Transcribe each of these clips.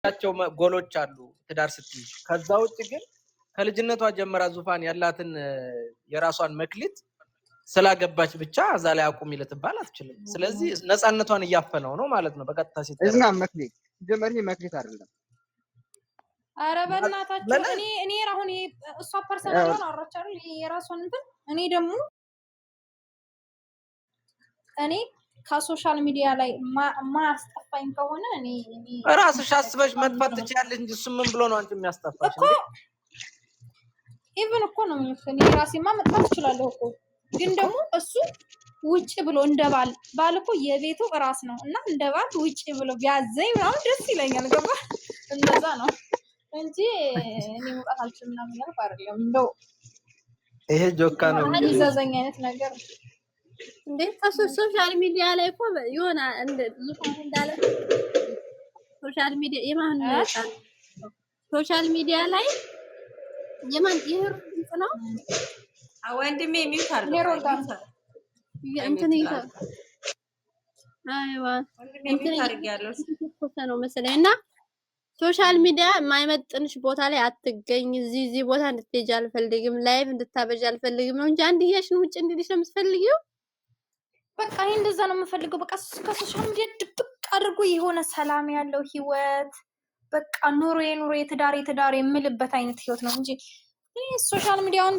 ያቸው ጎሎች አሉ ትዳር ስትይዝ። ከዛ ውጭ ግን ከልጅነቷ ጀምራ ዙፋን ያላትን የራሷን መክሊት ስላገባች ብቻ እዛ ላይ አቁሚ ልትባል አትችልም። ስለዚህ ነፃነቷን እያፈነው ነው ማለት ነው በቀጥታ ሲተረጎም። እዝና መክሊት ጀመርኝ መክሊት አይደለም። ኧረ በእናታችሁ እኔ አሁን እሷ ፐርሰናል ነው አወራች አይደል? የራሷን እንትን እኔ ደግሞ ከሶሻል ሚዲያ ላይ ማያስጠፋኝ ከሆነ እኔ ራስሽ አስበሽ መጥፋት ትችያለሽ እንጂ እሱ ምን ብሎ ነው አንቺ የሚያስጠፋሽ እንዴ? ኢቭን እኮ ነው እኔ ራሴማ መጥፋት እችላለሁ እኮ። ግን ደግሞ እሱ ውጭ ብሎ ባል እኮ የቤቱ ራስ ነው እና እንደ ባል ውጭ ብሎ ቢያዘኝ ምናምን ደስ ይለኛል። ገባ? እንደዛ ነው እንጂ እኔ መውጣት አልችልም ምናምን ያልኩ አይደለም። እንደው ይሄ ጆካ ነው ይዘዘኝ አይነት ነገር እንዴ ሶሻል ሚዲያ ላይ እኮ የሆነ እንደ ዙፋን እንዳለ ሶሻል ሚዲያ የማን ሶሻል ሚዲያ ላይ የማን ይሄር ነው ወንድሜ ሚውት አድርገው እንትን ይሄ አይዋ እንትን ያርጋለው ነው መሰለኝ። እና ሶሻል ሚዲያ የማይመጥንሽ ቦታ ላይ አትገኝ። እዚህ ቦታ እንድትሄጂ አልፈልግም፣ ላይቭ እንድታበጃ አልፈልግም ነው እንጂ አንድያሽን ውጭ እንድልሽ ነው የምትፈልጊው። በቃ ይሄ እንደዛ ነው የምፈልገው። በቃ ከሶሻል ሚዲያ ድብቅ አድርጎ የሆነ ሰላም ያለው ህይወት በቃ ኑሮ ትዳሬ የምልበት አይነት ህይወት ነው እንጂ ሶሻል ሚዲያውን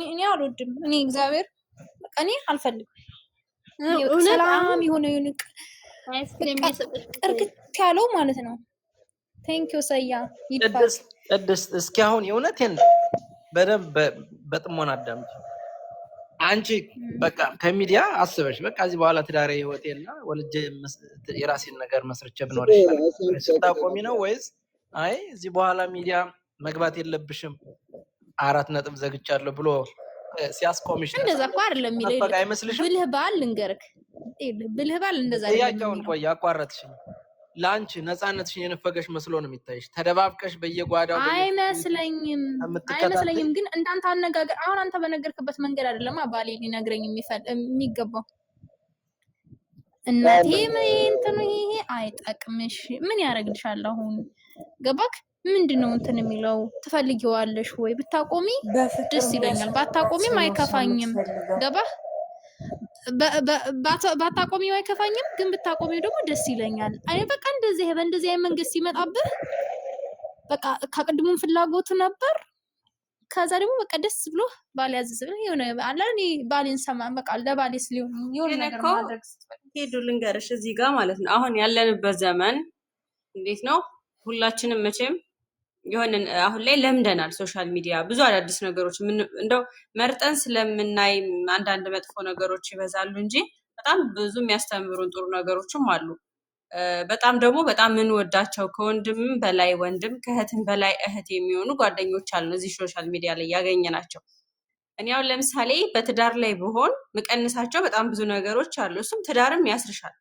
እኔ አልወድም። እኔ እግዚአብሔር በቃ እኔ አልፈልግም። ሰላም የሆነ እርግጥ ያለው ማለት ነው። ቴንኪው ሰያ ይባል ቅድስት። እስኪ አሁን የእውነቴን በደንብ በጥሞና አዳምጪ። አንቺ በቃ ከሚዲያ አስበሽ በቃ እዚህ በኋላ ትዳሬ ህይወቴና ወልጄ የራሴን ነገር መስርቼ ብኖር ይችላል ስታቆሚ ነው ወይስ አይ እዚህ በኋላ ሚዲያ መግባት የለብሽም 4 ነጥብ ዘግቻለሁ ብሎ ሲያስቆምሽ? እንደዛ እኮ አይደለም የሚለው በቃ አይመስልሽም? ብልህ ባል ልንገርክ፣ ብልህ ባል እንደዛ አይደለም። ጥያቄውን ቆይ አቋረጥሽኝ። ለአንቺ ነፃነትሽን የነፈገሽ መስሎ ነው የሚታይሽ? ተደባብቀሽ በየጓዳው አይመስለኝም። ግን እንዳንተ አነጋገር አሁን አንተ በነገርክበት መንገድ አይደለም ባሌ ሊነግረኝ የሚገባው። እናቴ እንትኑ ይሄ አይጠቅምሽ ምን ያደርግልሻል? አሁን ገባክ? ምንድነው እንትን የሚለው ትፈልጊዋለሽ ወይ? ብታቆሚ ደስ ይለኛል፣ ባታቆሚም አይከፋኝም። ገባህ? ባታቆሚው አይከፋኝም፣ ግን ብታቆሚው ደግሞ ደስ ይለኛል። እኔ በቃ እንደዚህ አይነት መንገድ ሲመጣብህ በቃ ከቅድሙም ፍላጎቱ ነበር። ከዛ ደግሞ በቃ ደስ ብሎ ባል ያዝዝብ የሆነ አለ እኔ ባሌን ሰማ በቃ ለባሌስ ሊሆን የሆነ ነገር ማድረግ ሄዱ ልንገርሽ እዚህ ጋር ማለት ነው። አሁን ያለንበት ዘመን እንዴት ነው? ሁላችንም መቼም የሆነ አሁን ላይ ለምደናል። ሶሻል ሚዲያ ብዙ አዳዲስ ነገሮች እንደው መርጠን ስለምናይ አንዳንድ መጥፎ ነገሮች ይበዛሉ እንጂ በጣም ብዙ የሚያስተምሩን ጥሩ ነገሮችም አሉ። በጣም ደግሞ በጣም እንወዳቸው ከወንድም በላይ ወንድም ከእህትም በላይ እህት የሚሆኑ ጓደኞች አሉ እዚህ ሶሻል ሚዲያ ላይ ያገኘናቸው። እኔ አሁን ለምሳሌ በትዳር ላይ ብሆን ምቀንሳቸው በጣም ብዙ ነገሮች አሉ። እሱም ትዳርም ያስርሻል።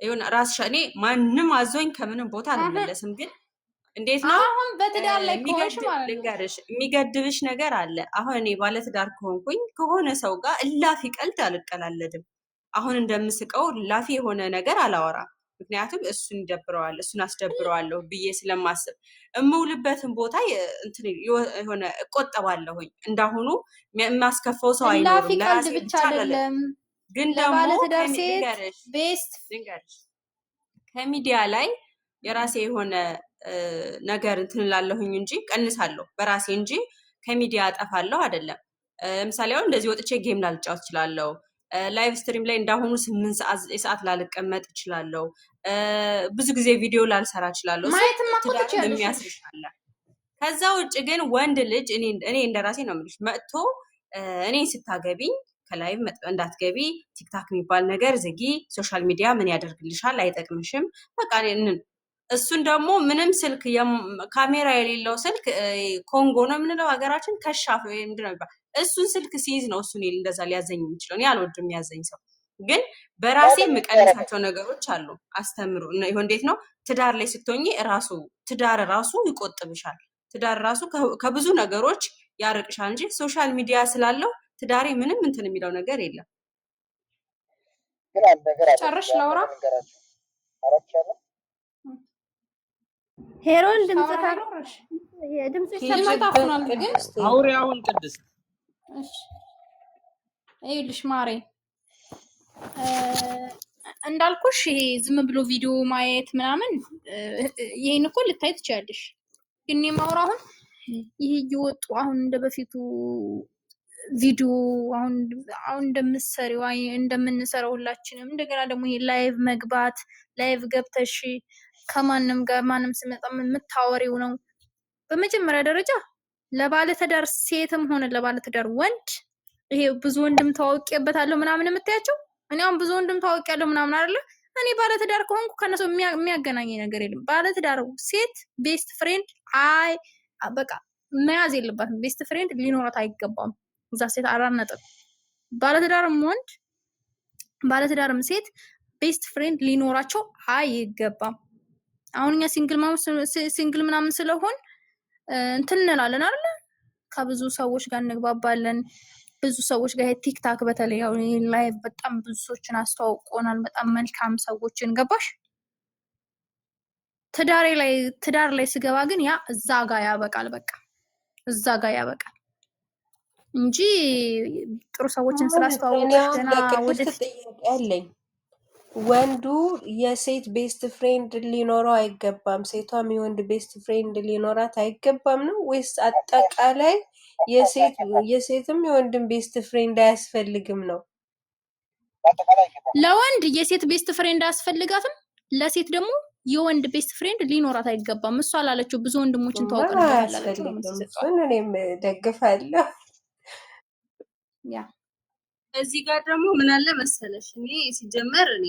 ይሁን ራስሽ እኔ ማንም አዞኝ ከምንም ቦታ አልመለስም ግን እንዴት ነው አሁን በትዳር ላይ ቆይሽ ማለት ልንገርሽ የሚገድብሽ ነገር አለ። አሁን እኔ ባለ ትዳር ከሆንኩኝ ከሆነ ሰው ጋር እላፊ ቀልድ አልቀላለድም። አሁን እንደምስቀው እላፊ የሆነ ነገር አላወራም። ምክንያቱም እሱን ይደብረዋል እሱን አስደብረዋለሁ ብዬ ስለማስብ እምውልበትን ቦታ እንትን የሆነ እቆጠባለሁኝ። እንዳሁኑ የማስከፈው ሰው አይኖርም። ለራሴ ብቻ አይደለም ግን ደግሞ ለትዳር ሴት ቤስት ልንገርሽ ከሚዲያ ላይ የራሴ የሆነ ነገር እንትን እላለሁኝ እንጂ ቀንሳለሁ በራሴ እንጂ ከሚዲያ አጠፋለሁ አይደለም። ለምሳሌ አሁን እንደዚህ ወጥቼ ጌም ላልጫወት እችላለሁ። ላይቭ ስትሪም ላይ እንዳሁኑ 8 ሰዓት ላልቀመጥ እችላለሁ። ብዙ ጊዜ ቪዲዮ ላልሰራ እችላለሁ። የሚያስርሻለ ከዛ ውጭ ግን ወንድ ልጅ እኔ እንደራሴ ነው የምልሽ መጥቶ እኔ ስታገቢኝ ከላይቭ እንዳትገቢ ቲክታክ የሚባል ነገር ዝጊ፣ ሶሻል ሚዲያ ምን ያደርግልሻል አይጠቅምሽም፣ በቃ እሱን ደግሞ ምንም ስልክ ካሜራ የሌለው ስልክ ኮንጎ ነው የምንለው ሀገራችን ከሻፍ ወይ ምንድነው የሚባል እሱን ስልክ ሲይዝ ነው እሱን እንደዛ ሊያዘኝ የሚችለው። እኔ አልወድም የሚያዘኝ ሰው። ግን በራሴ የምቀንሳቸው ነገሮች አሉ። አስተምሩ ይሁን እንዴት ነው ትዳር ላይ ስትሆኚ ትዳር ራሱ ይቆጥብሻል። ትዳር ራሱ ከብዙ ነገሮች ያርቅሻል እንጂ ሶሻል ሚዲያ ስላለው ትዳሬ ምንም እንትን የሚለው ነገር የለም። ጨርሽ ላውራ ሄሮን ድምጽ ሳውራ ካ አይኖርሽ ድምጽ ይሰማል። ይመጣፍናል ግን ቅድስት አውሪ አሁን ቅድስት። እሺ ይኸውልሽ ማሬ እንዳልኩሽ ይሄ ዝም ብሎ ቪዲዮ ማየት ምናምን ይሄን እኮ ልታይ ትችያለሽ። ግን የማወራው አሁን ይሄ እየወጡ አሁን እንደ በፊቱ ቪዲዮ አሁን እንደምትሰሪው እንደምንሰራው ሁላችንም እንደገና ደግሞ ይሄ ላይቭ መግባት ላይቭ ገብተሽ ከማንም ጋር ማንም ስመጣ የምታወሪው ነው። በመጀመሪያ ደረጃ ለባለትዳር ሴትም ሆነ ለባለትዳር ወንድ ይሄ ብዙ ወንድም ታውቂበታለሁ ምናምን የምታያቸው እኔ አሁን ብዙ ወንድም ታውቂያለሁ ምናምን አይደለ እኔ ባለትዳር ከሆንኩ ከነሱ የሚያገናኝ ነገር የለም። ባለትዳር ሴት ቤስት ፍሬንድ በቃ መያዝ የለባትም። ቤስት ፍሬንድ ሊኖራት አይገባም። እዛ ሴት 4 ነጥብ። ባለትዳርም ወንድ ባለትዳርም ሴት ቤስት ፍሬንድ ሊኖራቸው አይገባም። አሁን እኛ ሲንግል ምናምን ስለሆን እንትን እንላለን አይደለ ከብዙ ሰዎች ጋር እንግባባለን። ብዙ ሰዎች ጋር ቲክታክ በተለይ አሁን ላይቭ በጣም ብዙ ሰዎችን አስተዋውቆናል። በጣም መልካም ሰዎችን ገባሽ። ትዳር ላይ ስገባ ግን ያ እዛ ጋር ያበቃል። በቃ እዛ ጋር ያበቃል እንጂ ጥሩ ሰዎችን ስላስተዋወቀሽ ገና ወደፊት ጥያቄ አለኝ። ወንዱ የሴት ቤስት ፍሬንድ ሊኖረው አይገባም፣ ሴቷም የወንድ ቤስት ፍሬንድ ሊኖራት አይገባም ነው ወይስ አጠቃላይ የሴትም የወንድም ቤስት ፍሬንድ አያስፈልግም ነው? ለወንድ የሴት ቤስት ፍሬንድ አያስፈልጋትም፣ ለሴት ደግሞ የወንድ ቤስት ፍሬንድ ሊኖራት አይገባም። እሷ አላለችው ብዙ ወንድሞችን ተዋውቀናል አላለችው። እኔም ደግፋለሁ። ያ እዚህ ጋር ደግሞ ምን አለ መሰለሽ፣ እኔ ሲጀመር እኔ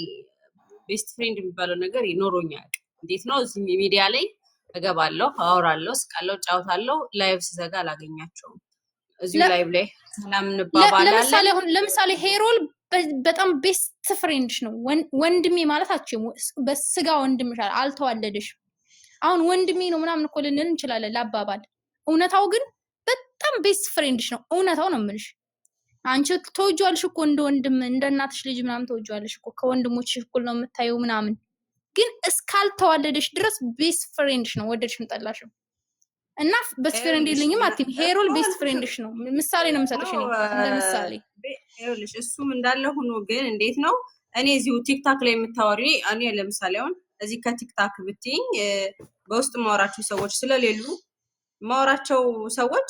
ቤስት ፍሬንድ የሚባለው ነገር ይኖረኛል። እንዴት ነው? እዚህ ሚዲያ ላይ እገባለሁ፣ አወራለሁ፣ ስቃለሁ፣ ጫውታለሁ። ላይቭ ስዘጋ አላገኛቸውም። እዚሁ ላይቭ ላይ ሰላም እንባባላለን። ለምሳሌ ሄሮል በጣም ቤስት ፍሬንድሽ ነው። ወንድሜ ማለት አትችይም። በስጋ ወንድምሽ አልተዋለደሽም። አሁን ወንድሜ ነው ምናምን እኮ ልንል እንችላለን ለአባባል። እውነታው ግን በጣም ቤስት ፍሬንድሽ ነው። እውነታው ነው የምልሽ። አንቺ ተወጂዋለሽ እኮ እንደ ወንድም እንደ እናትሽ ልጅ ምናምን ተወጂዋለሽ እኮ ከወንድሞችሽ እኩል ነው የምታየው ምናምን። ግን እስካልተዋለደሽ ድረስ ቤስት ፍሬንድሽ ነው ወደድሽም ጠላሽም። እና ቤስት ፍሬንድ የለኝም አትይም። ሄሮል ቤስት ፍሬንድሽ ነው። ምሳሌ ነው የምሰጥሽ እኔ እንደ ምሳሌ። ይኸውልሽ እሱም እንዳለ ሆኖ ግን እንዴት ነው እኔ እዚሁ ቲክታክ ላይ የምታወሪ እኔ ለምሳሌ አሁን እዚህ ከቲክታክ ብትይኝ በውስጥ ማወራቸው ሰዎች ስለሌሉ ማወራቸው ሰዎች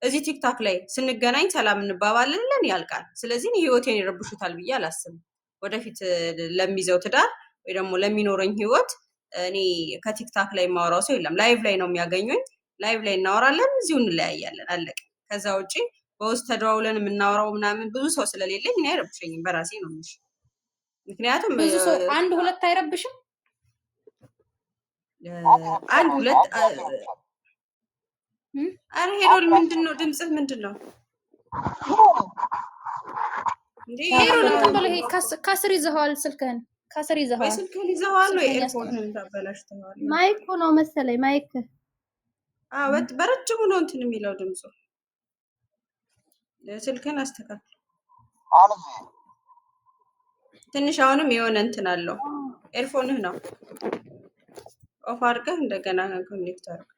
እዚህ ቲክታክ ላይ ስንገናኝ ሰላም እንባባለን ያልቃል። ስለዚህ ህይወቴን ይረብሹታል ብዬ አላስብም። ወደፊት ለሚይዘው ትዳር ወይ ደግሞ ለሚኖረኝ ህይወት እኔ ከቲክታክ ላይ ማወራው ሰው የለም። ላይቭ ላይ ነው የሚያገኙኝ። ላይቭ ላይ እናወራለን፣ እዚሁ እንለያያለን፣ አለቀ። ከዛ ውጪ በውስጥ ተደዋውለን የምናወራው ምናምን ብዙ ሰው ስለሌለኝ እኔ አይረብሸኝም። በራሴ ነው የምልሽ። ምክንያቱም ብዙ ሰው አንድ ሁለት አይረብሽም። አንድ ሁለት አረ ሄሮል ምንድነው? ድምጽህ ምንድነው? እንዴ ሄሮል እንትን በለው። ይሄ ከስር ይዘዋል ስልክህን፣ ከስር ይዘዋል። ወይ ስልክህን ይዘዋል ወይ ኤርፎንህን ታበላሽተዋል። ማይኩ ነው መሰለኝ ማይክ። አዎ በረጅሙ ነው እንትን የሚለው ድምፁ። ስልክህን አስተካክል ትንሽ። አሁንም የሆነ እንትን አለው። ኤርፎንህ ነው ኦፍ አድርገህ እንደገና ኮኔክት አድርገህ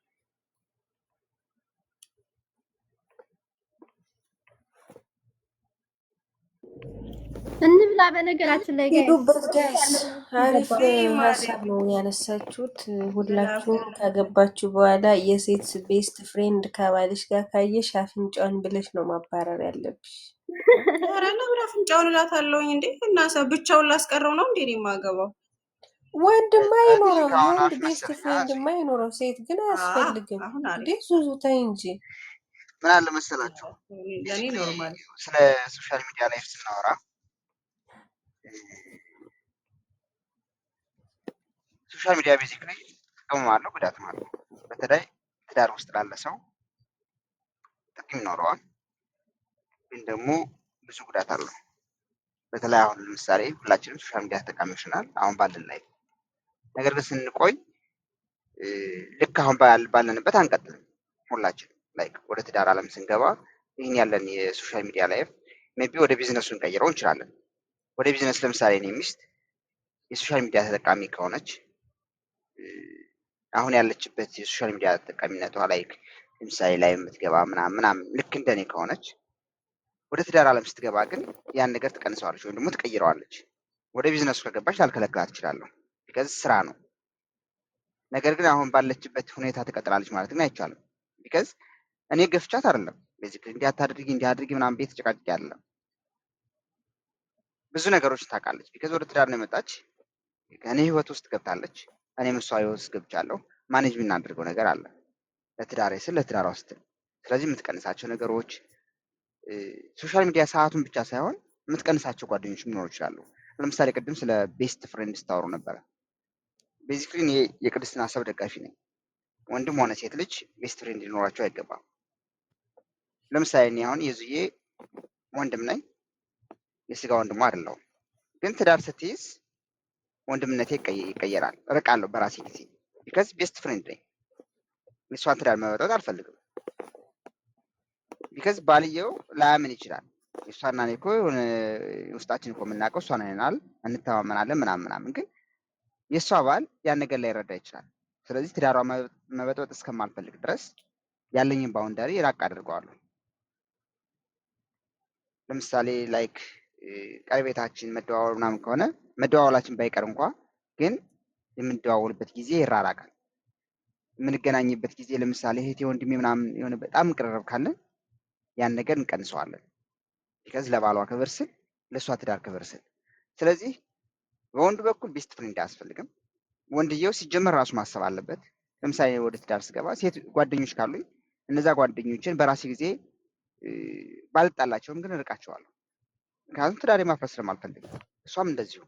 እንብላ። በነገራችን ላይ ሄዱበት ጋይስ አሪፍ ሀሳብ ነው ያነሳችሁት። ሁላችሁም ካገባችሁ በኋላ የሴት ቤስት ፍሬንድ ከባልሽ ጋር ካየሽ አፍንጫውን ብለሽ ነው ማባረር ያለብሽ። ኧረ ለምን አፍንጫውን እላታለሁኝ እንዴ? እና ሰው ብቻውን ላስቀረው ነው እንዴ የማገባው? ወንድማ አይኖረው፣ የወንድ ቤስት ፍሬንድማ አይኖረው። ሴት ግን አያስፈልግም እንዴ? ዙዙ ተይ እንጂ። ምን አለ መሰላችሁ ለኔ ኖርማል ስለ ሶሻል ሚዲያ ላይ ስናወራ ሶሻል ሚዲያ ቤዚክሊ ጥቅምም አለው ጉዳትም አለው። በተለይ ትዳር ውስጥ ላለ ሰው ጥቅም ይኖረዋል፣ ግን ደግሞ ብዙ ጉዳት አለው። በተለይ አሁን ለምሳሌ ሁላችንም ሶሻል ሚዲያ ተጠቃሚዎች ነን አሁን ባለን ላይ። ነገር ግን ስንቆይ ልክ አሁን ባለንበት አንቀጥልም። ሁላችን ላይክ ወደ ትዳር ዓለም ስንገባ ይህን ያለን የሶሻል ሚዲያ ላይፍ ሜቢ ወደ ቢዝነሱ እንቀይረው እንችላለን። ወደ ቢዝነስ ለምሳሌ እኔ ሚስት የሶሻል ሚዲያ ተጠቃሚ ከሆነች አሁን ያለችበት የሶሻል ሚዲያ ተጠቃሚነቷ ላይ ለምሳሌ ላይ የምትገባ ምናምን ልክ እንደኔ ከሆነች ወደ ትዳር ዓለም ስትገባ ግን ያን ነገር ትቀንሰዋለች ወይም ደግሞ ትቀይረዋለች። ወደ ቢዝነሱ ከገባች ላልከለክላት እችላለሁ፣ ቢካዝ ስራ ነው። ነገር ግን አሁን ባለችበት ሁኔታ ትቀጥላለች ማለት ግን አይቻልም። ቢካዝ እኔ ገፍቻት አይደለም፣ ቤዚክሊ እንዲያታድርጊ እንዲያድርጊ ምናምን ቤት ጭቃጭቂ አይደለም። ብዙ ነገሮች ታውቃለች። ቢካዝ ወደ ትዳር ነው የመጣች፣ ከእኔ ህይወት ውስጥ ገብታለች፣ እኔም እሷ ህይወት ውስጥ ገብቻለሁ። ማኔጅ የምናደርገው ነገር አለ ለትዳሬ ስል ለትዳሯ ስትል። ስለዚህ የምትቀንሳቸው ነገሮች ሶሻል ሚዲያ ሰዓቱን ብቻ ሳይሆን የምትቀንሳቸው ጓደኞች ሊኖሩ ይችላሉ። ለምሳሌ ቅድም ስለ ቤስት ፍሬንድ ስታወሩ ነበረ። ቤዚክሊ እኔ የቅድስትን ሀሳብ ደጋፊ ነኝ። ወንድም ሆነ ሴት ልጅ ቤስት ፍሬንድ ሊኖራቸው አይገባም። ለምሳሌ እኔ አሁን የዙዬ ወንድም ነኝ፣ የስጋ ወንድሟ አይደለሁም። ግን ትዳር ስትይዝ ወንድምነቴ ይቀየራል፣ እርቃለሁ በራሴ ጊዜ። ቢካዝ ቤስት ፍሬንድ ነኝ። እሷን ትዳር መበጠጥ አልፈልግም። ቢካዝ ባልየው ላያምን ይችላል። እሷና እኔ እኮ ውስጣችን እኮ የምናውቀው እሷን አይናል እንተማመናለን ምናምን። ግን የእሷ ባል ያን ነገር ላይ ይረዳ ይችላል። ስለዚህ ትዳሯ መበጥበጥ እስከማልፈልግ ድረስ ያለኝን ባውንዳሪ ራቅ አድርገዋለሁ። ለምሳሌ ላይክ ቀረቤታችን መደዋወል ምናምን ከሆነ መደዋወላችን ባይቀር እንኳ ግን የምንደዋወልበት ጊዜ ይራራቃል። የምንገናኝበት ጊዜ ለምሳሌ እህቴ ወንድሜ ምናምን የሆነ በጣም ቅርርብ ካለን ያን ነገር እንቀንሰዋለን። ቢካዝ ለባሏ ክብር ስል፣ ለእሷ ትዳር ክብር ስል። ስለዚህ በወንዱ በኩል ቤስት ፍሬንድ አያስፈልግም። ወንድየው ሲጀመር ራሱ ማሰብ አለበት። ለምሳሌ ወደ ትዳር ስገባ ሴት ጓደኞች ካሉኝ እነዛ ጓደኞችን በራሴ ጊዜ ባልጣላቸውም ግን እርቃቸዋለሁ። ምክንያቱም ትዳር ማፍረስ ስለማልፈልግ። እሷም እንደዚሁ።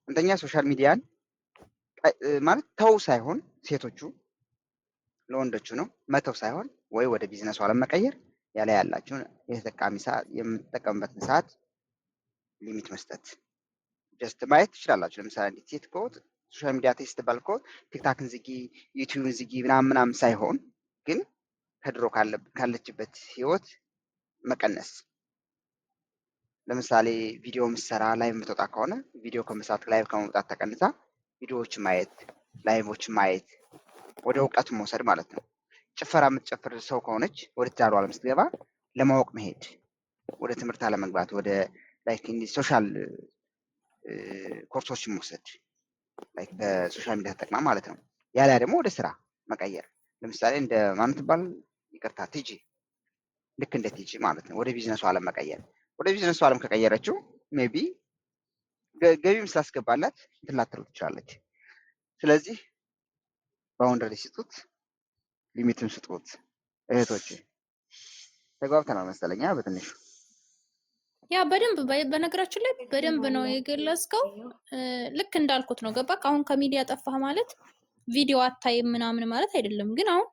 እንደኛ ሶሻል ሚዲያን ማለት ተው ሳይሆን ሴቶቹ ለወንዶቹ ነው መተው ሳይሆን ወይ ወደ ቢዝነሱ ዓለም መቀየር ያለ ያላችሁን የተጠቃሚ ሰዓት የምትጠቀምበትን ሰዓት ሊሚት መስጠት። ጀስት ማየት ትችላላችሁ። ለምሳሌ እንዴት ሴት እኮ ሶሻል ሚዲያ ቴስት ባልኮ ቲክታክን ዝጊ፣ ዩቲዩብን ዝጊ ምናምን ሳይሆን ግን ከድሮ ካለችበት ህይወት መቀነስ። ለምሳሌ ቪዲዮ ምሰራ ላይቭ የምትወጣ ከሆነ ቪዲዮ ከመስራት ላይቭ ከመውጣት ተቀንሳ ቪዲዮዎችን ማየት፣ ላይቮችን ማየት፣ ወደ እውቀቱ መውሰድ ማለት ነው። ጭፈራ የምትጨፍር ሰው ከሆነች ወደ ትዳሩ ዓለም ስትገባ ለማወቅ መሄድ፣ ወደ ትምህርት አለመግባት፣ ወደ ላይክ ሶሻል ኮርሶችን መውሰድ ላይክ በሶሻል ሚዲያ ተጠቅማ ማለት ነው። ያለያ ደግሞ ወደ ስራ መቀየር። ለምሳሌ እንደ ማን ትባል ይቅርታ ቲጂ፣ ልክ እንደ ቲጂ ማለት ነው። ወደ ቢዝነሱ ዓለም መቀየር። ወደ ቢዝነሱ ዓለም ከቀየረችው ሜቢ ገቢም ስላስገባላት ትላትሩ ትችላለች። ስለዚህ ባውንደሪ ስጡት፣ ሊሚትን ስጡት። እህቶች ተግባብተናል መሰለኛ በትንሹ። ያ በደንብ በነገራችን ላይ በደንብ ነው የገለጽከው። ልክ እንዳልኩት ነው። ገባክ? አሁን ከሚዲያ ጠፋህ ማለት ቪዲዮ አታይም ምናምን ማለት አይደለም። ግን አሁን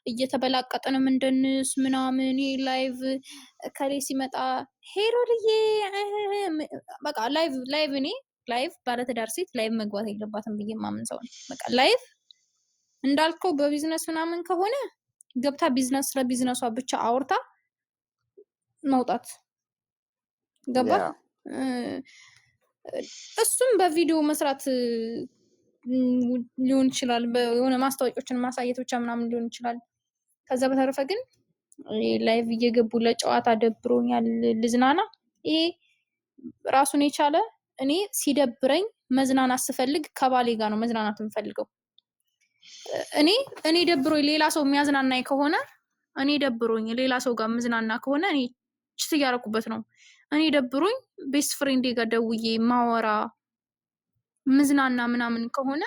እየተበላቀጠንም እንደንስ ምናምን ላይቭ ከሌ ሲመጣ ሄሮልዬ በቃ ላይቭ እኔ ላይቭ ባለትዳር ሴት ላይቭ መግባት የለባትም ብዬ ማምን ሰው ነው። በቃ ላይቭ እንዳልከው በቢዝነስ ምናምን ከሆነ ገብታ ቢዝነስ ለቢዝነሷ ብቻ አውርታ መውጣት ገባ። እሱም በቪዲዮ መስራት ሊሆን ይችላል፣ የሆነ ማስታወቂያዎችን ማሳየት ብቻ ምናምን ሊሆን ይችላል። ከዛ በተረፈ ግን ላይቭ እየገቡ ለጨዋታ ደብሮኛል ልዝናና፣ ይሄ ራሱን የቻለ እኔ ሲደብረኝ መዝናናት ስፈልግ ከባሌ ጋር ነው መዝናናት የምፈልገው። እኔ ደብሮኝ ሌላ ሰው የሚያዝናናኝ ከሆነ እኔ ደብሮኝ ሌላ ሰው ጋር ምዝናና ከሆነ እኔ ችት እያደረኩበት ነው። እኔ ደብሮኝ ቤስት ፍሬንዴ ጋር ደውዬ ማወራ ምዝናና ምናምን ከሆነ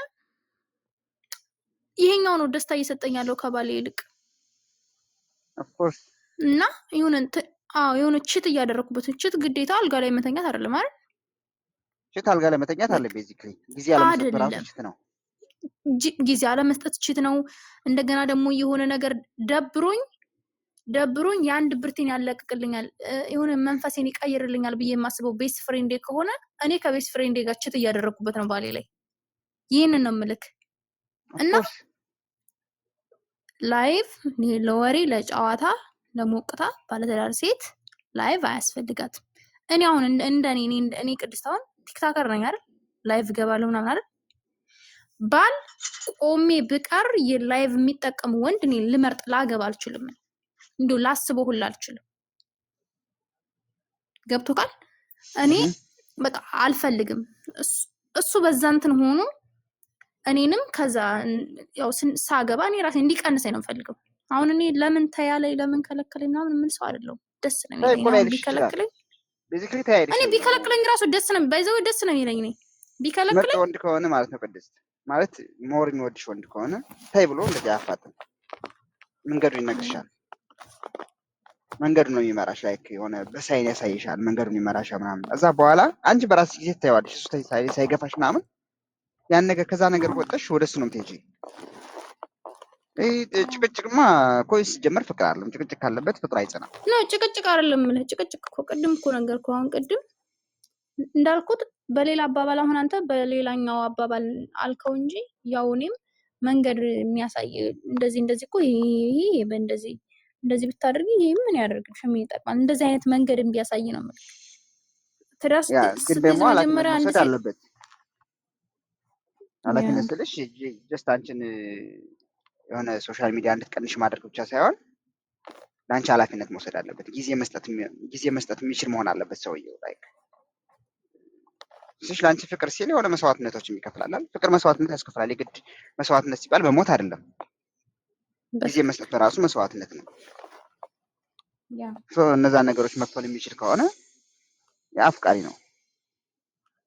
ይሄኛው ነው ደስታ እየሰጠኝ ያለው ከባሌ ይልቅ እና የሆነ ችት እያደረኩበት። ችት ግዴታ አልጋ ላይ መተኛት አይደለም አይደል? ችት አልጋ ላይ መተኛት አለ። ቤዚክሊ ጊዜ አለመስጠት ራሱ ችት ነው። ጊዜ አለመስጠት ችት ነው። እንደገና ደግሞ የሆነ ነገር ደብሮኝ የአንድ ብርቴን ያለቅቅልኛል፣ የሆነ መንፈሴን ይቀይርልኛል ብዬ የማስበው ቤስት ፍሬንዴ ከሆነ እኔ ከቤስት ፍሬንዴ ጋር ችት እያደረኩበት ነው ባሌ ላይ። ይህንን ነው ምልክ እና ላይቭ ለወሬ ለጨዋታ ለሞቅታ ባለትዳር ሴት ላይቭ አያስፈልጋትም። እኔ አሁን እኔ ቅድስት አሁን ቲክታከር ነኝ አይደል? ላይቭ ገባለሁ ምናምን አይደል? ባል ቆሜ ብቀር የላይቭ የሚጠቀም ወንድ እኔ ልመርጥ ላገባ አልችልም። እንዲሁ ላስበው ሁላ አልችልም። ገብቶካል? እኔ በቃ አልፈልግም። እሱ በዛ እንትን ሆኖ እኔንም ከዛ ያው ሳገባ እኔ ራሴ እንዲቀንሰኝ ነው የምፈልገው። አሁን እኔ ለምን ተያለኝ ለምን ከለከለኝ ምናምን ምን ሰው አይደለም። ደስ ነው የሚለኝ ቢከለክለኝ እኔ ቢከለክለኝ ራሱ ደስ ነው ባይዘው ደስ ነው የሚለኝ እኔ ቢከለክለኝ ወንድ ከሆነ ማለት ነው ቅድስት ማለት ሞር የሚወድሽ ወንድ ከሆነ ታይ ብሎ እንደዚህ አፋጥም መንገዱን ይነግርሻል። መንገዱን ነው የሚመራሽ። ላይክ የሆነ በሳይን ያሳይሻል መንገዱን ይመራሻል ምናምን። ከዛ በኋላ አንቺ በራስሽ ጊዜ ታይዋለሽ። እሱ ሳይገፋሽ ምናምን ያን ነገር ከዛ ነገር ወጥተሽ ወደሱ ነው የምትሄጂ። ጭቅጭቅማ ኮይስ ጀመር ፍቅር አይደለም። ጭቅጭቅ ካለበት ፍቅር አይጸናም። ነው ጭቅጭቅ አይደለም ማለት ጭቅጭቅ እኮ ቅድም እኮ ነገርኩ። አሁን ቅድም እንዳልኩት በሌላ አባባል አሁን አንተ በሌላኛው አባባል አልከው እንጂ ያው እኔም መንገድ የሚያሳይ እንደዚህ እንደዚህ እኮ ይሄ በእንደዚህ እንደዚህ ብታደርጊ ይሄ ምን ያደርግልሽ ምን ይጠቅማል እንደዚህ አይነት መንገድ ቢያሳይ ነው ማለት ትራስ ግን ደግሞ ኃላፊነት መውሰድ አለበት። ኃላፊነት ስልሽ ጀስት አንቺን የሆነ ሶሻል ሚዲያ እንድትቀንሽ ማድረግ ብቻ ሳይሆን ለአንቺ ኃላፊነት መውሰድ አለበት። ጊዜ መስጠት የሚችል መሆን አለበት ሰውየው። ላይክ እሺ ለአንቺ ፍቅር ሲል የሆነ መስዋዕትነቶችን ይከፍላል። ፍቅር መስዋዕትነት ያስከፍላል። የግድ መስዋዕትነት ሲባል በሞት አይደለም። ጊዜ መስጠት በራሱ መስዋዕትነት ነው። እነዛ ነገሮች መክፈል የሚችል ከሆነ የአፍቃሪ ነው።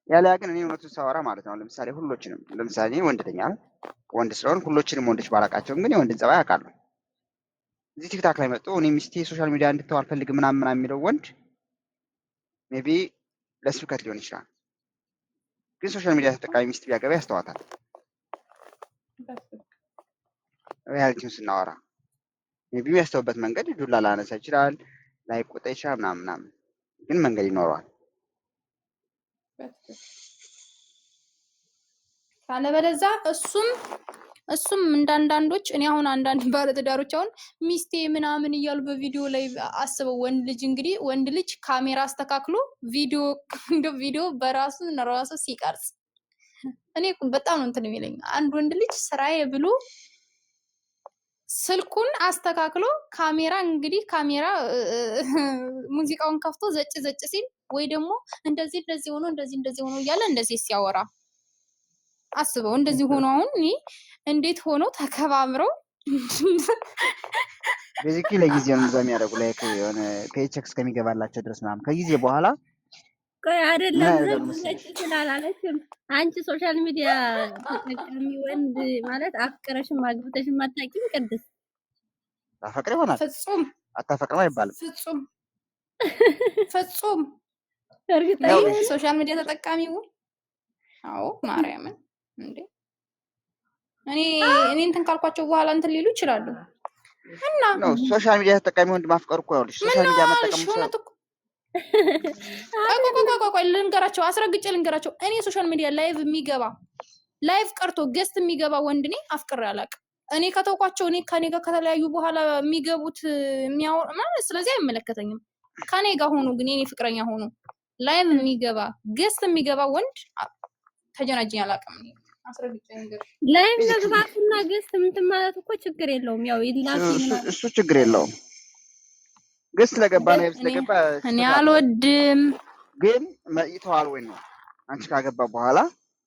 ያለያ ግን እኔ እውነቱን ሳወራ ማለት ነው ለምሳሌ ሁሎችንም ለምሳሌ ወንድ ነኝ አይደል? ወንድ ስለሆን ሁሎችንም ወንዶች ባላቃቸውም ግን የወንድን ጸባይ አውቃለሁ። እዚህ ቲክታክ ላይ መጥቶ እኔ ሚስቴ ሶሻል ሚዲያ እንድትተው አልፈልግም ምናምን የሚለው ወንድ ሜቢ ለስብከት ሊሆን ይችላል። ግን ሶሻል ሚዲያ ተጠቃሚ ሚስት ቢያገባ ያስተዋታል። ሪያሊቲውን ስናወራ ሜቢ የሚያስተውበት መንገድ ዱላ ላነሳ ይችላል፣ ላይቆጣ ይችላል ምናምን ግን መንገድ ይኖረዋል። ካለበለዛ እሱም እንዳንዳንዶች እኔ አሁን አንዳንድ ባለትዳሮች አሁን ሚስቴ ምናምን እያሉ በቪዲዮ ላይ አስበው ወንድ ልጅ ካሜራ አስተካክሎ ቪዲዮ በራሱ ሲቀርጽ እኔ በጣም ነው እንትን የሚለኝ። አንድ ወንድ ልጅ ስራዬ ብሎ ስልኩን አስተካክሎ ካሜራ ሙዚቃውን ከፍቶ ዘጭ ሲል ወይ ደግሞ እንደዚህ ሆኖ እያለ እንደዚህ ሲያወራ አስበው። እንደዚህ ሆኖ አሁን እንዴት ሆኖ ተከባብረው ቤዚክሊ ለጊዜው ነው የሚያደርጉ ላይክ የሆነ ፔቼክ እስከሚገባላቸው ድረስ ምናምን ከጊዜ በኋላ ቆይ አይደለም ስላላለችም አንቺ ሶሻል ሚዲያ ተጠቃሚ ወንድ ማለት አፍቅረሽም አግብተሽም አታውቂም ቅድስት? ታፈቅሪ ይሆናል ፍጹም አታፈቅርም አይባልም። ፍጹም እርግጠኛ ሶሻል ሚዲያ ተጠቃሚው? አዎ ማርያምን እንዴ እኔ እንትን ካልኳቸው በኋላ እንትን ሊሉ ይችላሉ። እና ነው ሶሻል ሚዲያ ተጠቃሚ ወንድ ማፍቀር እኮ ያውልሽ ሶሻል ሚዲያ መጠቀም ቆይ ልንገራቸው፣ አስረግጬ ልንገራቸው። እኔ ሶሻል ሚዲያ ላይቭ ቀርቶ ገስት የሚገባ ወንድ እኔ አፍቅሬ አላውቅም። እኔ ከተውኳቸው ከኔ ጋር ከተለያዩ በኋላ የሚገቡት የሚያወራ ማለት ስለዚህ አይመለከተኝም። ከኔ ጋር ሆኖ ግን የኔ ፍቅረኛ ሆኖ ላይቭ የሚገባ ገስት የሚገባ ወንድ ተጀናጅኝ አላውቅም። አስረግጬ ልንገርሽ ላይቭ መግባትና ገስት እንትን ማለት እኮ ችግር የለውም። ያው እሱ ችግር የለውም። ገስት ስለገባ ነው ስለገባ እኔ አልወድም። ግን ይተዋል ወይ ነው አንቺ ካገባ በኋላ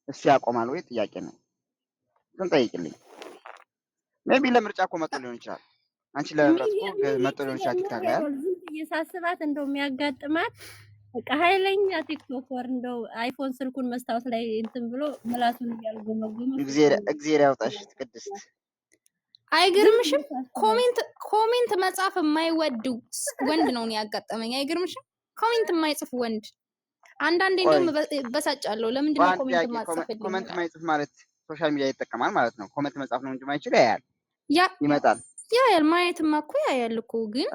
እሱ ያቆማል ወይ ጥያቄ ነው። ጠይቅልኝ። ሜቢ ለምርጫ እኮ መጥቶ ሊሆን ይችላል። አንቺ ለምርጫ መጥቶ ሊሆን ይችላል። ቲክታክ ላይ እየሳስባት እንደው የሚያጋጥማት በቃ ኃይለኛ ቲክቶከር እንደው አይፎን ስልኩን መስታወት ላይ እንትን ብሎ ምላሱን ያልጎመጎመ እግዚአብሔር ያውጣሽ ቅድስት። አይገርምሽም? ኮሜንት መጻፍ የማይወድ ወንድ ነው ያጋጠመኝ። አይገርምሽም? ኮሜንት የማይጽፍ ወንድ አንዳንዴ እንደውም በሳጫለሁ። ለምንድን ነው ኮሜንት ማጽፍ? ኮሜንት የማይጽፍ ማለት ሶሻል ሚዲያ ይጠቀማል ማለት ነው። ኮሜንት መጻፍ ነው እንጂ ማይችል ያያል ይመጣል። ያያል ማየትማ እኮ ያያል እኮ ግን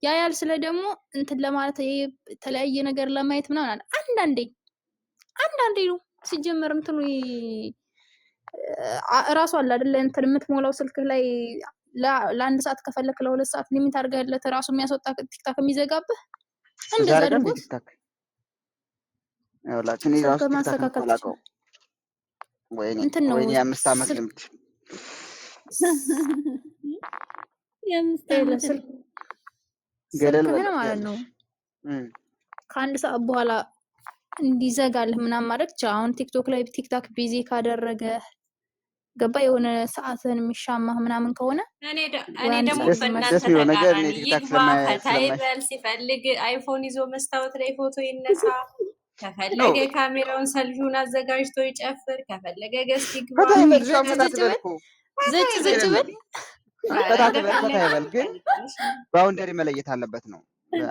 ያያል ስለ ደግሞ እንትን ለማለት የተለያየ ነገር ለማየት ምናምን አንዳንዴ ነው ሲጀመር እንትኑ እራሱ አለ አይደል እንትን የምትሞላው ስልክ ላይ ለአንድ ሰዓት ከፈለክ ለ2 ሰዓት ሊሚት አድርገህለት እራሱ የሚያስወጣ ቲክታክ የሚዘጋብህ እንደዛ ደግሞ ይኸውላችሁ እኔ ራሱ ስልክ ቲክታክ ማስተካከል አላውቀውም። ወይኔ እንትን ነው ወይኔ 5 ዓመት ስልክ ልምድ የአምስት የለ ዓመት ስልክ ገደል ስልክህን በላ ማለት ያለሽ ነው ከአንድ ሰዓት በኋላ እንዲዘጋልህ ምናምን ማድረግ ትችላለህ። አሁን ቲክቶክ ላይ ቲክታክ ቢዚ ካደረገ ገባ የሆነ ሰዓትህን የሚሻማህ ምናምን ከሆነ እኔ ወይ አንድ ደግሞ ሰዓት ደስ ግማሽ በእናንተ የሚለው ነገር እኔ ተቃራኒ ቲክታክ ይግባ፣ ፈታ ስለማይ ይበል፣ ሲፈልግ አይፎን ይዞ መስታወት ላይ ፎቶ ይነሳ፣ ነው ከፈለገ ካሜራውን ሰልፊውን አዘጋጅቶ ይጨፍር፣ ከፈለገ ገስት ይግባ። ፈታ ይበል። እሷም ዘጭ ፈታ ዘጭ ትበል በል እኮ ዘጭ ዘጭ በል ፈታ ትበል ፈታ እንደፈለገ ይበል። ግን ባውንደሪ መለየት አለበት ነው።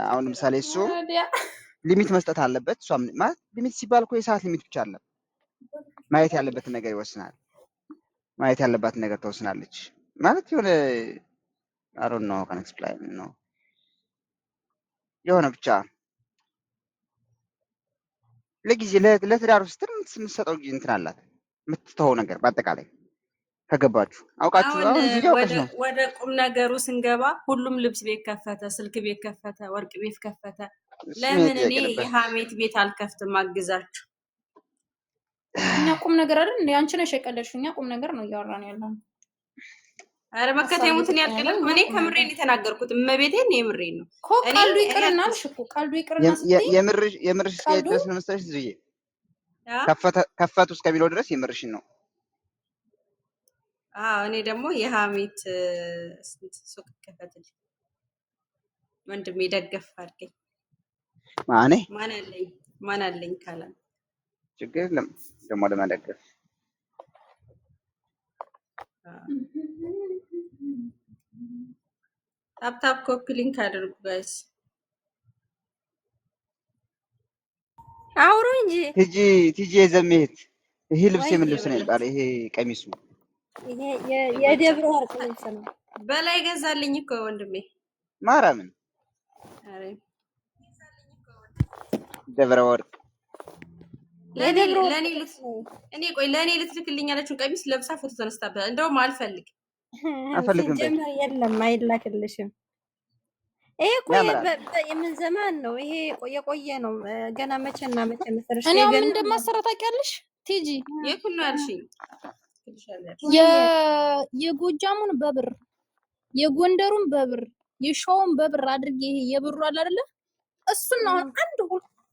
አሁን ለምሳሌ እሱ ወዲያ ሊሚት መስጠት አለበት። እሷም ማለት ሊሚት ሲባል እኮ የሰዓት ሊሚት ብቻ አለ። ማየት ያለበትን ነገር ይወስናል። ማየት ያለባትን ነገር ትወስናለች። ማለት የሆነ I don't know how can explain ነው የሆነ ብቻ ለጊዜ ለትዳር ውስጥ የምትሰጠው ጊዜ እንትን አላት የምትተወው ነገር በአጠቃላይ ከገባችሁ አውቃችሁ አሁን አሁን ጊዜ አውቀሽ ነው። ወደ ቁም ነገሩ ስንገባ ሁሉም ልብስ ቤት ከፈተ፣ ስልክ ቤት ከፈተ፣ ወርቅ ቤት ከፈተ። እሱ ለምን እኔ ጥያቄ ነበር። የሀሜት ቤት አልከፍትም አግዛችሁ? እኛ ቁም ነገር አይደል እንዴ? አንቺ ነሽ የቀለድሽው። እኛ ቁም ነገር ነው እያወራን ያለው። አረ መከተሙትን ያልቀለድኩ እኔ ከምሬን የተናገርኩት እመቤቴን የምሬን ነው። እኮ ቀልዱ ይቅርና አልሽ እኮ ቀልዱ ይቅርና ስትይ የምርሽ ቀልዱ ድረስ ነው መሰለሽ ዝዬ ከፈቱ እስከሚለው ድረስ የምርሽን ነው። እኔ ደግሞ የሀሜት ሱቅ ከፈትልኝ ወንድሜ ደገፍ አድርገኝ። ማን አለኝ ካላ ችግር የለም ደግሞ ለመደገፍ ታፕታፕ ኮፒ ሊንክ አድርጉ ጋይስ። አውሩ እንጂ ቲጂ የዘሜት ይሄ ልብስ የምን ልብስ ነው ይባላል? ይሄ ቀሚሱ ይሄ የደብረ ወርቅ ልብስ ነው። በላይ ገዛልኝ እኮ ወንድሜ ማርያምን አሬ ደብረ ወርቅ ለኔ ልትልክልኝ ያለችውን ቀሚስ ለብሳ ፎቶ ተነስታበታል። እንደውም አልፈልግ አፈልግም ጀመር የለም አይላክልሽም። ይሄ እኮ የምን ዘመን ነው? ይሄ የቆየ ነው። ገና መቼና መቼ መሰረሽ? እኔ ምን እንደማሰራ ታውቂያለሽ ቲጂ? የኩን ነው ያልሽኝ? የጎጃሙን በብር የጎንደሩን በብር የሸዋውን በብር አድርጌ ይሄ የብሩ አለ አይደለ? እሱን ነው አንድ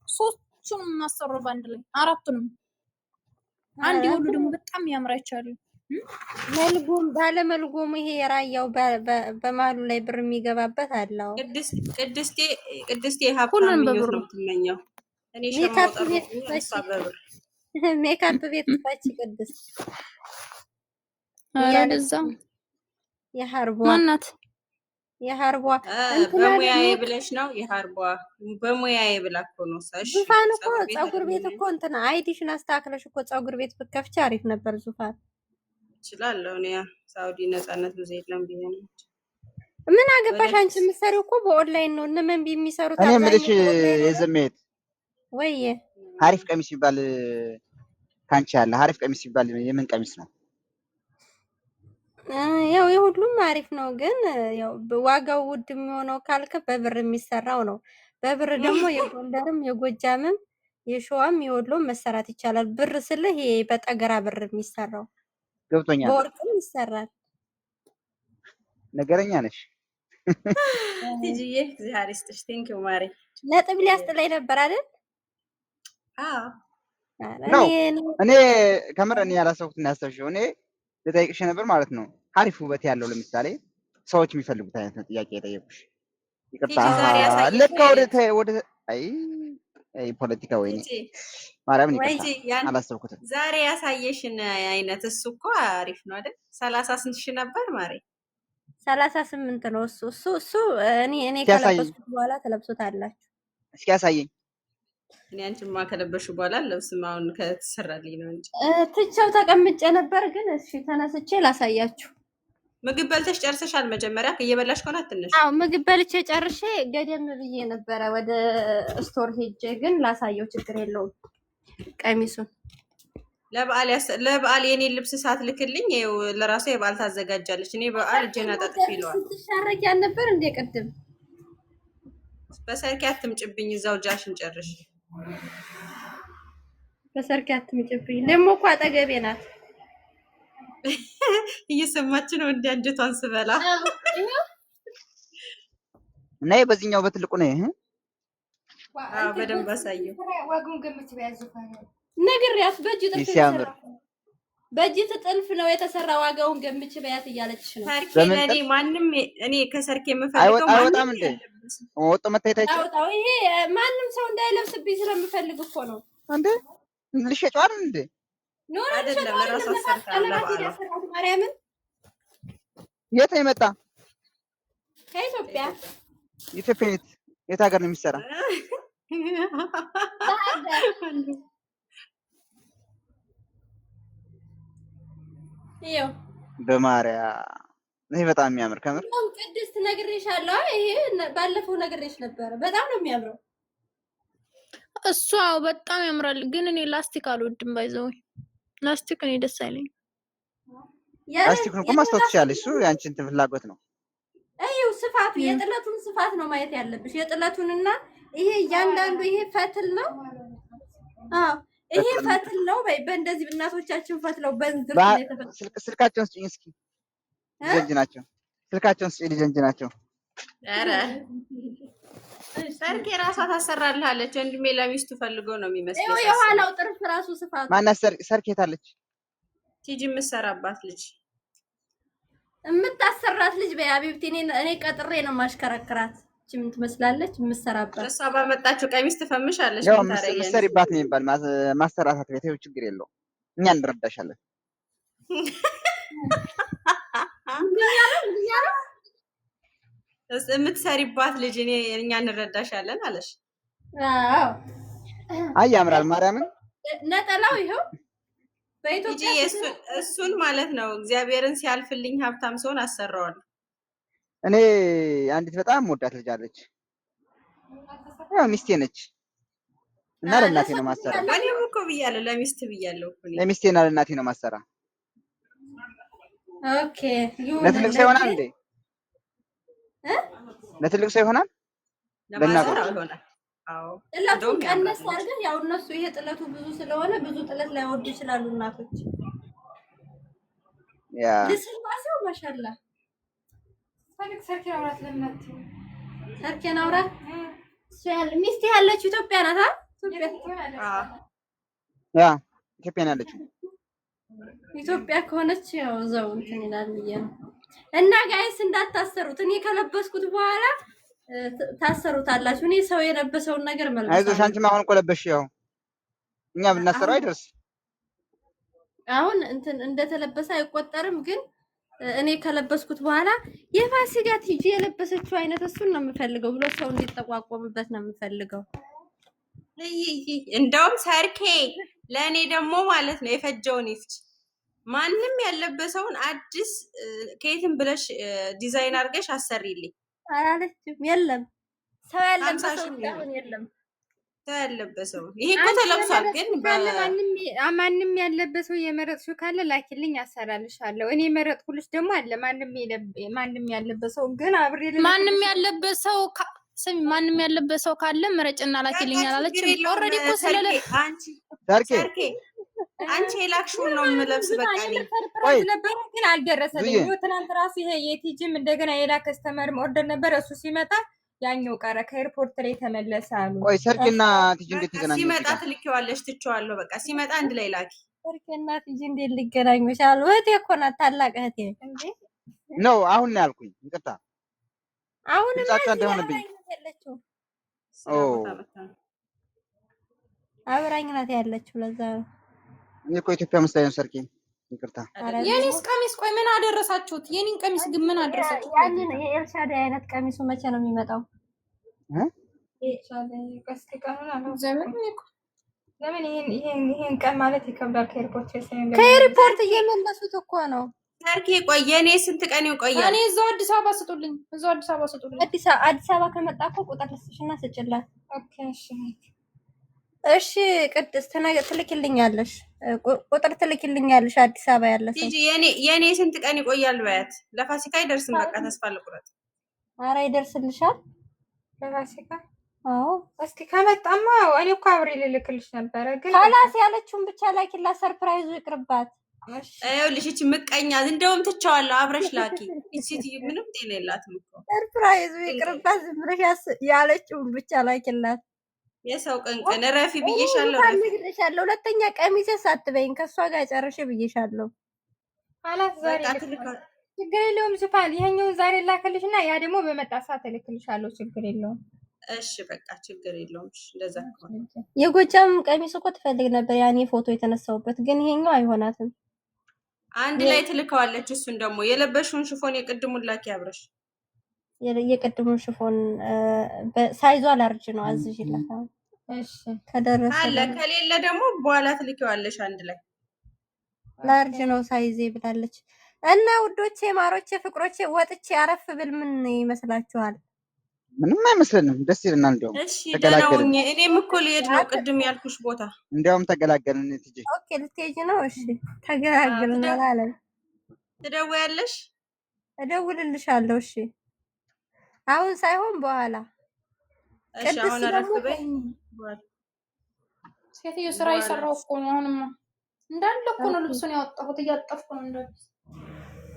ሶስቱንም ማሰሩ ባንድ ላይ አራቱንም አንድ ይወሉ ደግሞ በጣም ያምራቻሉ። መልጎም ባለ መልጎም ይሄ የራያው በማሉ ላይ ብር የሚገባበት አለው። ቅድስቴ ሀብታም ምኞት ነው የምትመኘው። እኔ ሜካፕ ቤት ታች ቅድስት ያለዛ የሀርቧ ማናት? የሀርቧ በሙያዬ ብለሽ ነው? የሀርቧ በሙያዬ ብላ እኮ ነው። ዙፋን እኮ ፀጉር ቤት እኮ እንትና አይዲሽን አስተካክለሽ እኮ ፀጉር ቤት ብትከፍቺ አሪፍ ነበር። ዙፋን እችላለሁ እኔ ሳውዲ ነፃነት ብዙ የለም ብዬ ነው። ምን አገባሽ አንቺ? የምትሰሪው እኮ በኦንላይን ነው። እነ መንቢ የሚሰሩት እኔ የምልሽ የዘሜት ወይ ሀሪፍ ቀሚስ ሲባል ካንቺ ያለ ሀሪፍ ቀሚስ ሲባል የምን ቀሚስ ነው? ያው የሁሉም አሪፍ ነው፣ ግን ያው ዋጋው ውድ የሚሆነው ካልከ በብር የሚሰራው ነው። በብር ደግሞ የጎንደርም የጎጃምም የሸዋም የወሎም መሰራት ይቻላል። ብር ስልህ ይሄ በጠገራ ብር የሚሰራው ገብቶኛል። በወርቅም ይሰራል። ነገረኛ ነሽ ቲጂዬ። እግዚአብሔር ይስጥሽ። ቴንኪው ማሪ። ነጥብ ሊያስጥለኝ ነበር አይደል? እኔ ከምር እኔ ያላሰብኩትን ያሰብሽው እኔ ልጠይቅሽ ነበር ማለት ነው። ሀሪፍ ውበት ያለው ለምሳሌ ሰዎች የሚፈልጉት አይነት ነው ጥያቄ የጠየቁሽ። ይቅርታ ልክ ወደ ፖለቲካ ወይ ማርያምን ይቅርታ አላሰብኩትም። ዛሬ ያሳየሽን አይነት እሱ እኮ አሪፍ ነው አይደል? 30 ስንት ሺህ ነበር ማሬ? 38 ነው እሱ እኔ ከለበስኩት በኋላ ተለብሶታላችሁ። እስኪ ያሳየኝ። እኔ አንቺማ ከለበሽ በኋላ ለብስም አሁን ከተሰራልኝ ነው እንጂ ትቼው ተቀምጬ ነበር። ግን እሺ ተነስቼ ላሳያችሁ። ምግብ በልተሽ ጨርሰሻል? መጀመሪያ እየበላሽ ከሆነ አትነሽ። አዎ ምግብ በልቼ ጨርሼ ገደም ብዬ ነበረ ወደ ስቶር ሄጄ፣ ግን ላሳየው ችግር የለውም። ቀሚሱን ለበዓል የኔ ልብስ ሳትልክልኝ ይኸው ለራሷ የበዓል ታዘጋጃለች። እኔ በዓል እጄን አጣጥፍ ይለዋል። ስትሻረቂ ያልነበር እንደ ቅድም በሰርኪ አትምጭብኝ። እዛው ጃሽን ጨርሽ። በሰርክ አትምጭብኝ። ደግሞ እኮ አጠገቤ ናት። እየሰማች ነው እንደ አንጀቷን ስበላ እና በዚህኛው በትልቁ ነው። በደንብ አሳየው። ዋጋውን ገምች በያዙ ነግሬያት በእጅ ጥልፍ ሲያምር በእጅ ጥልፍ ነው የተሰራ። ዋጋውን ገምች በያት እያለችሽ ነው። ሰርኬ ለኔ ማንም እኔ ከሰርኬ የምፈልገው አይወጣም እንዴ ወጥቶ መታየት አይችልም። አውጣው። ይሄ ማንም ሰው እንዳይለብስብኝ ስለምፈልግ እኮ ነው። እንዴ ልሸጫው አይደል እንዴ? ኖ አይደለም ለራሷ ሰርታ ለበዓሏ ማርያምን። የት የመጣ ከኢትዮጵያ ኢትዮጵያ የት ሀገር ነው የሚሰራ? ይኸው በማርያም ይሄ በጣም የሚያምር ከምር ቅድስት ነግሬሻለሁ። ይሄ ባለፈው ነግሬሽ ነበረ። በጣም ነው የሚያምረው እሱ። አዎ በጣም ያምራል። ግን እኔ ላስቲክ አልወድም። ባይዘው ላስቲክ እኔ ደስ አይለኝ። ላስቲኩን እኮ ማስታወስ ትችያለሽ። እሱ ያንቺ እንትን ፍላጎት ነው። አይው ስፋቱ የጥለቱን ስፋት ነው ማየት ያለብሽ። የጥለቱንና ይሄ እያንዳንዱ ይሄ ፈትል ነው። አዎ ይሄ ፈትል ነው። በእንደዚህ እናቶቻችን ፈትለው በእንዝር ነው የተፈተለው። ስልካቸውን ስጪኝ እስኪ። ልጅ ናቸው። ስልካቸውን ስጪኝ። ልጅ ናቸው። ኧረ ሰርኬ ራሷ ታሰራልሃለች። ወንድሜ ለሚስቱ ፈልጎ ነው የሚመስለው። ይሄው የኋላው ጥርፍ ራሱ ስፋቱ ማናት? ሰርኬ ታለች ቲጂ የምትሰራባት ልጅ የምታሰራት ልጅ በያቢብቲ እኔ ቀጥሬ ነው ማሽከረክራት። እቺ ምን ትመስላለች? የምትሰራባት እሷ ባመጣችው ቀሚስ ትፈምሻለች። ያው ምን ታረጋለች? ምሰሪባት ነው የሚባል ማሰራታት ቤት ይኸው ችግር የለው። እኛ እንረዳሻለን። የምትሰሪባት ልጅ እኛ እንረዳሻለን አለሽ። አዎ አይ ያምራል። ማርያምን ነጠላው ይኸው በኢትዮጵያ እሱን ማለት ነው። እግዚአብሔርን ሲያልፍልኝ ሀብታም ሰውን አሰራዋለሁ። እኔ አንዲት በጣም ወዳት ልጅ አለች። ያው ሚስቴ ነች እና ለእናቴ ነው ማሰራ። እኔም እኮ ብያለሁ፣ ለሚስት ብያለሁ እኮ እኔ። ለሚስቴና ለእናቴ ነው ማሰራ። ኦኬ ለትልቅ ሰው ይሆናል እንዴ? ለትልቅ ሰው ይሆናል? ለማሰራ ይሆናል። አዎ ጥለቱን ቀነስ አድርገን ያው እነሱ ይሄ ጥለቱ ብዙ ስለሆነ ብዙ ጥለት ላይ ወድ ይችላሉ እናቶች። ያ ለስላሴው ማሻአላ ሰርኬ አውራት ለምናት ሰርኬ አውራት ሷል ሚስት ያለችው ኢትዮጵያ ናት። ያ ኢትዮጵያ ናት ያለችው። ኢትዮጵያ ከሆነች ያው ዘው እንትን ይላል ብዬ ነው። እና ጋይስ እንዳታሰሩት። እኔ ከለበስኩት በኋላ ታሰሩታላችሁ። እኔ ሰው የለበሰውን ነገር መልበስ አይዞሽ። አንቺም አሁን እኮ ለበሽ። ያው እኛ ብናሰራው አይደርስ። አሁን እንትን እንደተለበሰ አይቆጠርም። ግን እኔ ከለበስኩት በኋላ የፋሲካ ቲጂ የለበሰችው አይነት እሱን ነው የምፈልገው ብሎ ሰው እንዲጠቋቆምበት ነው የምፈልገው። እንደውም ሰርኬ ለእኔ ደግሞ ማለት ነው የፈጀውን ይፍጭ። ማንም ያለበሰውን አዲስ ከየትም ብለሽ ዲዛይን አድርገሽ አሰሪልኝ አላለችም። የለም ሰው ያለበሰው የለም። ሰው ያለበሰው ይሄ እኮ ተለብሷል። ግን ማንም ያለበሰው የመረጥሽው ካለ ላኪልኝ አሰራልሻለሁ። እኔ የመረጥኩልሽ ደግሞ አለ ማንም ያለበሰው ግን አብሬ ማንም ያለበሰው ስሚ፣ ማንም ያለበሰው ካለ መረጭና ላኪልኝ አላለችም። ኦልሬዲ እኮ ስለለ ሰርኬ አንቺ የላክሽውን ነው የምለብስ። በቃ እኔ ነበር ግን አልደረሰልኝም። ትናንት ራሱ ይሄ የቲጂም እንደገና የላ ከስተመርም ኦርደር ነበር። እሱ ሲመጣ ያኛው ቀረ፣ ከኤርፖርት ላይ ተመለሰ አሉ። ቆይ ሰርኬና ቲጂ እንዴት ተገናኙ? ሲመጣ ትልኪዋለሽ፣ ትቼዋለሁ። በቃ ሲመጣ አንድ ላይ ላኪ። ሰርኬና ቲጂ እንዴት ሊገናኙ ቻሉ? እህቴ እኮ ናት፣ ታላቅ እህቴ እንዴ ነው። አሁን ነው ያልኩኝ፣ ይቅርታ። አሁን ጫጫ እንደሆነብኝ ያለችው አብራኝ ናት ያለችው። ለዛ ነው እኔ እኮ ኢትዮጵያ መስላኝ ነው። ሰርኬ ይቅርታ። የኔስ ቀሚስ ቆይ ምን አደረሳችሁት? የኔን ቀሚስ ግን ምን አደረሳችሁት? ያንን የኤልሻዳይ አይነት ቀሚሱ መቼ ነው የሚመጣው? ኤልሻዳይ ቀስቲ ቀኑን አለው ዘመን ለምን ይሄን ቀን ማለት ይከብዳል። ከኤርፖርት እየመለሱት እኮ ነው። ሰርኬ ቆይ የኔ ስንት ቀን ይቆያል? እኔ እዛው አዲስ አበባ ስጡልኝ፣ እዛው አዲስ አበባ ስጡልኝ። አዲስ አበባ ከመጣ እኮ ቁጥር ልስጥሽና ስጭላት። ኦኬ እሺ ቅድስት ትልኪልኛለሽ፣ ቁጥር ትልኪልኛለሽ። አዲስ አበባ ያለ ሰው የኔ ስንት ቀን ይቆያል በያት። ለፋሲካ አይደርስም። በቃ ተስፋ ልቁረጥ። ኧረ ይደርስልሻል። ለፋሲካ አዎ እስኪ ከመጣማ እኔ እኮ አብሬ ልልክልሽ ነበረ ግን ካላስ ያለችውን ብቻ ላኪላት። ሰርፕራይዙ ይቅርባት። እሺ ይኸውልሽ ይህቺ ምቀኛ እንደውም ትቼዋለሁ። አብረሽ ላኪ። ይህቺ ሴትዮ ምንም ጤና የላትም እኮ ሰርፕራይዙ ይቅርባት። ዝም ብለሽ ያለችውን ብቻ ላኪላት። የሰው ቅንቅን ረፊ ብዬሻለሁ። ረፊ ነግሬሻለሁ። ሁለተኛ ቀሚሴ ሳትበይኝ ከእሷ ጋር ጨርሼ ብዬሻለሁ። አላት ዛሬ በቃ ልክ ትልካ ችግር የለውም። ዙፋን ይሄኛውን ዛሬ ላክልሽ እና ያ ደግሞ በመጣ ሰዓት እልክልሻለሁ። ችግር የለውም። እሺ በቃ ችግር የለውም። እሺ እንደዛ ከሆነ የጎጃም ቀሚስ እኮ ትፈልግ ነበር ያኔ ፎቶ የተነሳውበት፣ ግን ይሄኛው አይሆናትም። አንድ ላይ ትልከዋለች። እሱን ደግሞ የለበሽውን ሽፎን የቅድሙን ላኪ አብረሽ። የቅድሙን ሽፎን ሳይዟ ላርጅ ነው አዝዥላት። እሺ ከደረሰ አለ ከሌለ ደግሞ በኋላ ትልኪዋለሽ አንድ ላይ። ላርጅ ነው ሳይዜ ብላለች። እና ውዶቼ፣ ማሮቼ፣ ፍቅሮቼ ወጥቼ አረፍ ብል ምን ይመስላችኋል? ምንም አይመስለንም። ደስ ይለናል። እንደውም እሺ ደህና ሁኚ። እኔም እኮ ልሄድ ነው ቅድም ያልኩሽ ቦታ። እንዲያውም ተገላገልን። ትጂ ኦኬ ልትሄጂ ነው? እሺ ተገላገልን አላለም። ትደውያለሽ? እደውልልሻለሁ። እሺ አሁን ሳይሆን በኋላ። እሺ አሁን አረፍ በይ። ሴትዮ ስራ እየሰራሁ እኮ ነው። አሁንማ እንዳለ እኮ ነው ልብሱን ያወጣሁት፣ እያጠፍኩ ነው እንዳለ።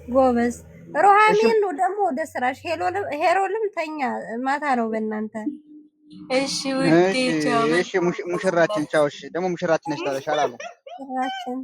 ጎበዝ ሮሃሚን ደግሞ ወደ ስራሽ። ሄሮልም ተኛ፣ ማታ ነው በእናንተ። እሺ ውዴ ቻው። እሺ ሙሽራችን ቻው። እሺ ደግሞ ሙሽራችን ነሽ ታለሽ አላሉ ሙሽራችን